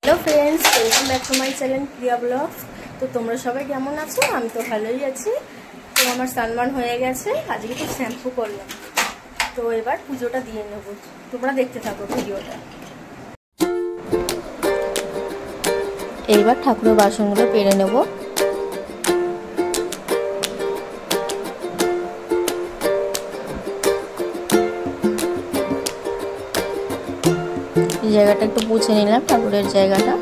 Hello friends, welcome back to my channel Priya blog. तो तुम्हारा सबाई केमन आछो? आमी तो भालोई आछि। तो आमार स्नान হয়ে গেছে, আজকে তো শ্যাম্পু করলাম। তো এবার পুজোটা দিয়ে নেব, তোমরা দেখতে থাকো ভিডিওটা। এইবার ঠাকুরের বাসনগুলো পেরে নেব। এই জায়গাটা একটু মুছে নিলাম, ঠাকুরের জায়গাটা।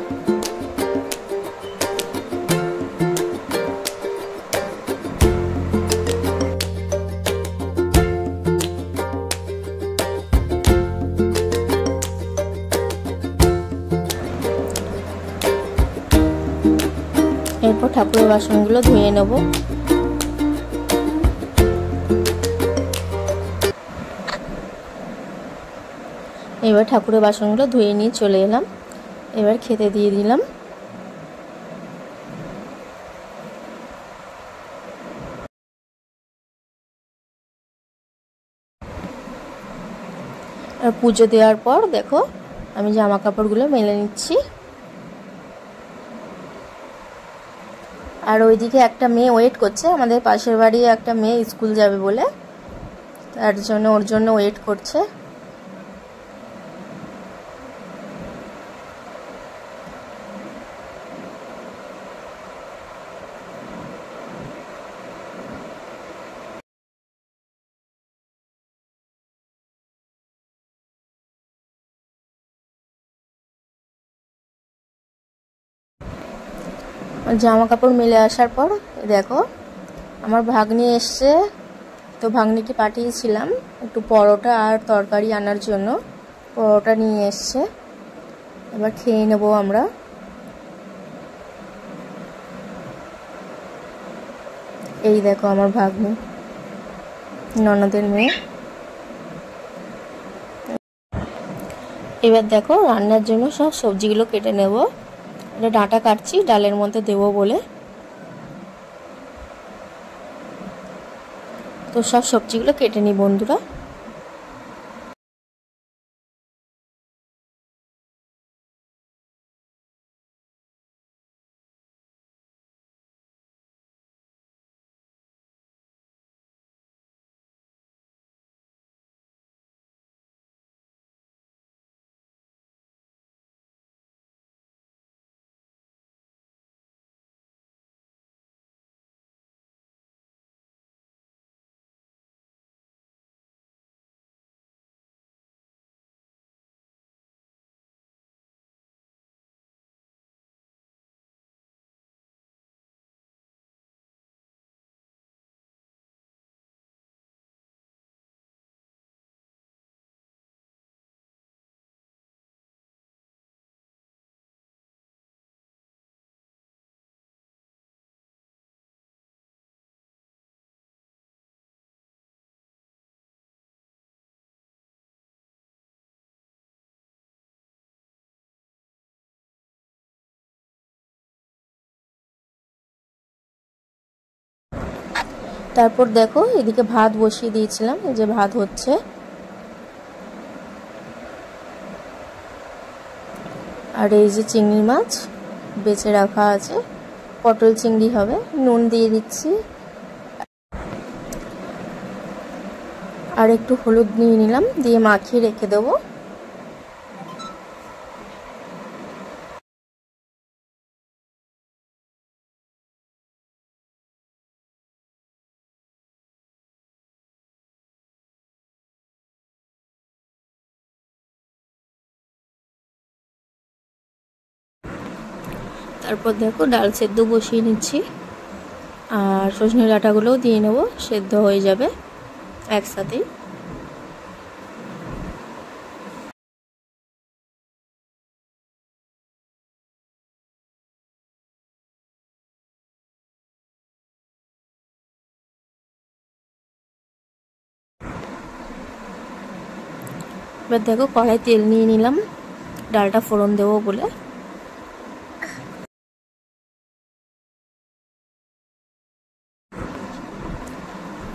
এরপর ঠাকুরের বাসনগুলো ধুয়ে নেব। এবার ঠাকুরের বাসনগুলো ধুয়ে নিয়ে চলে এলাম। এবার খেতে দিয়ে দিলাম। আর পুজো দেওয়ার পর দেখো আমি জামা কাপড়গুলো মেলে নিচ্ছি। আর ওইদিকে একটা মেয়ে ওয়েট করছে, আমাদের পাশের বাড়ি একটা মেয়ে স্কুল যাবে বলে, তার জন্য ওর জন্য ওয়েট করছে। জামা কাপড় মেলে আসার পর দেখো আমার ভাগ্নি এসছে। তো ভাগ্নিকে পাঠিয়েছিলাম একটু পরোটা আর তরকারি আনার জন্য, পরোটা নিয়ে এসছে। এবার খেয়ে নেব আমরা। এই দেখো আমার ভাগ্নি, ননদের মেয়ে। এবার দেখো রান্নার জন্য সব সবজিগুলো কেটে নেব। এটা ডাঁটা কাটছি ডালের মধ্যে দেবো বলে। তো সব সবজিগুলো কেটে নিই বন্ধুরা। তারপর দেখো এদিকে ভাত বসিয়ে দিয়েছিলাম, এই যে ভাত হচ্ছে। আর এই যে চিংড়ি মাছ বেছে রাখা আছে, পটল চিংড়ি হবে। নুন দিয়ে দিচ্ছি আর একটু হলুদ নিয়ে নিলাম, দিয়ে মাখিয়ে রেখে দেবো। তারপর দেখো ডাল সেদ্ধ বসিয়ে নিচ্ছি, আর সজনে ডাঁটাগুলোও দিয়ে নেব, সেদ্ধ হয়ে যাবে একসাথেই। এবার দেখো কড়াই তেল নিয়ে নিলাম ডালটা ফোড়ন দেবো বলে।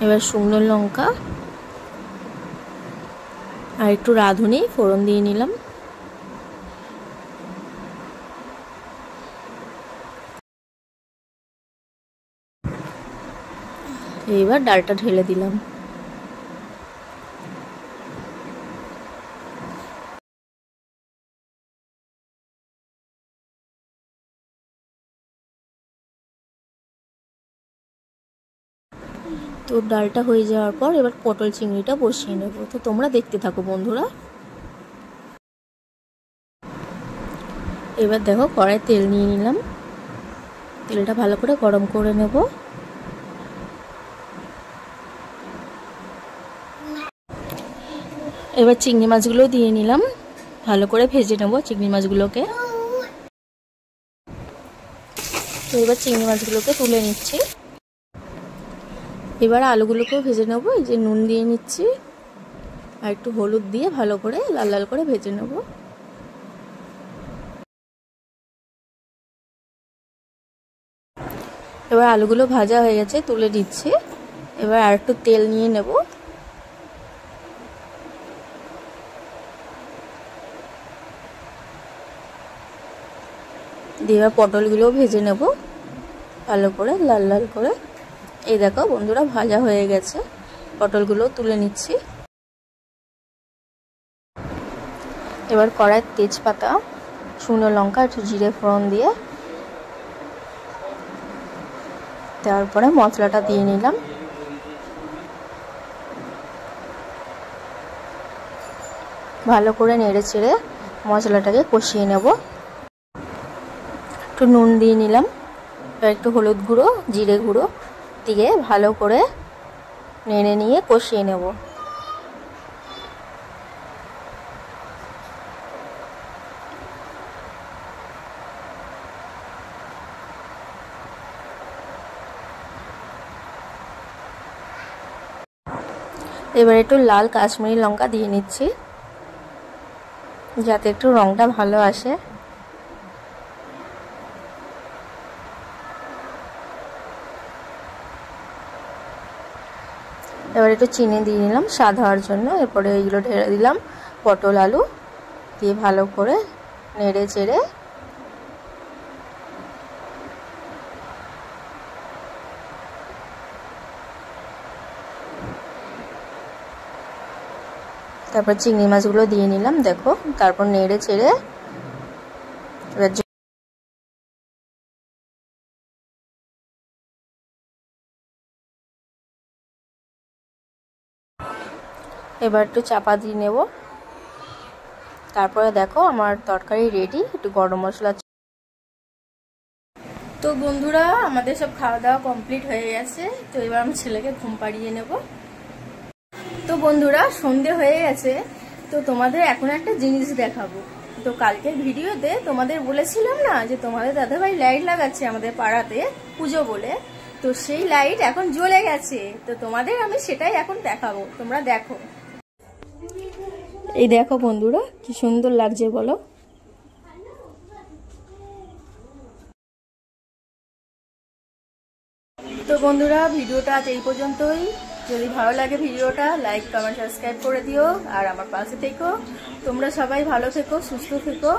এবার শুকনো লঙ্কা আর একটু রাঁধুনি ফোড়ন দিয়ে নিলাম। এইবার ডালটা ঢেলে দিলাম। তো ডালটা হয়ে যাওয়ার পর এবার পটল চিংড়িটা বসিয়ে নেব। তো তোমরা দেখতে থাকো বন্ধুরা। এবার দেখো কড়াই তেল নিয়ে নিলাম, তেলটা ভালো করে গরম করে নেব। এবার চিংড়ি মাছগুলো দিয়ে নিলাম, ভালো করে ভেজে নেব চিংড়ি মাছগুলোকে। তো এবার চিংড়ি মাছগুলোকে তুলে নিচ্ছি। এবার আলুগুলোকেও ভেজে নেব। এই যে নুন দিয়ে নিচ্ছি আর একটু হলুদ দিয়ে ভালো করে লাল লাল করে ভেজে নেব। এবার আলুগুলো ভাজা হয়ে গেছে, তুলে দিচ্ছি। এবার আর একটু তেল নিয়ে নেব। দিয়ে এবার পটলগুলোও ভেজে নেব ভালো করে লাল লাল করে। এই দেখো বন্ধুরা ভাজা হয়ে গেছে, পটলগুলো তুলে নিচ্ছি। এবার কড়াইয়ে তেজপাতা, শুকনো লঙ্কা, একটু জিরে ফোড়ন দিয়ে তারপরে মশলাটা দিয়ে নিলাম। ভালো করে নেড়ে চেড়ে মশলাটাকে কষিয়ে নেব। একটু নুন দিয়ে নিলাম, একটু হলুদ গুঁড়ো, জিরে গুঁড়ো দিয়ে ভালো করে নেড়ে নিয়ে কষিয়ে নেব। এবার একটু লাল কাশ্মীরি লঙ্কা দিয়ে নিচ্ছি যাতে একটু রংটা ভালো আসে। এবার একটু চিনি দিয়ে নিলাম স্বাদ হওয়ার জন্য। এরপরে এইগুলো ঢেলে দিলাম, পটল আলু দিয়ে ভালো করে নেড়ে চেড়ে তারপর চিংড়ি মাছগুলো দিয়ে নিলাম দেখো। তারপর নেড়ে চেড়ে এবার একটু চাপা দিয়ে নেব। তারপরে দেখো আমার তরকারি রেডি। একটু গরম মশলা। তো বন্ধুরা আমাদের সব খাওয়া দাওয়া কমপ্লিট হয়ে গেছে। তো এবার আমি ছেলেকে ঘুম পাড়িয়ে নেব। তো বন্ধুরা সন্ধে হয়ে গেছে, তো তোমাদের এখন একটা জিনিস দেখাবো। তো কালকের ভিডিওতে তোমাদের বলেছিলাম না যে তোমাদের দাদাভাই লাইট লাগাচ্ছে আমাদের পাড়াতে পুজো বলে। তো সেই লাইট এখন জ্বলে গেছে। তো তোমাদের আমি সেটাই এখন দেখাবো, তোমরা দেখো। এই দেখো বন্ধুরা কি সুন্দর লাগছে বলো। তো বন্ধুরা ভিডিওটা আজ এই পর্যন্তই। যদি ভালো লাগে ভিডিওটা লাইক কমেন্ট সাবস্ক্রাইব করে দিও আর আমার পাশে থেকো। তোমরা সবাই ভালো থেকো, সুস্থ থেকো।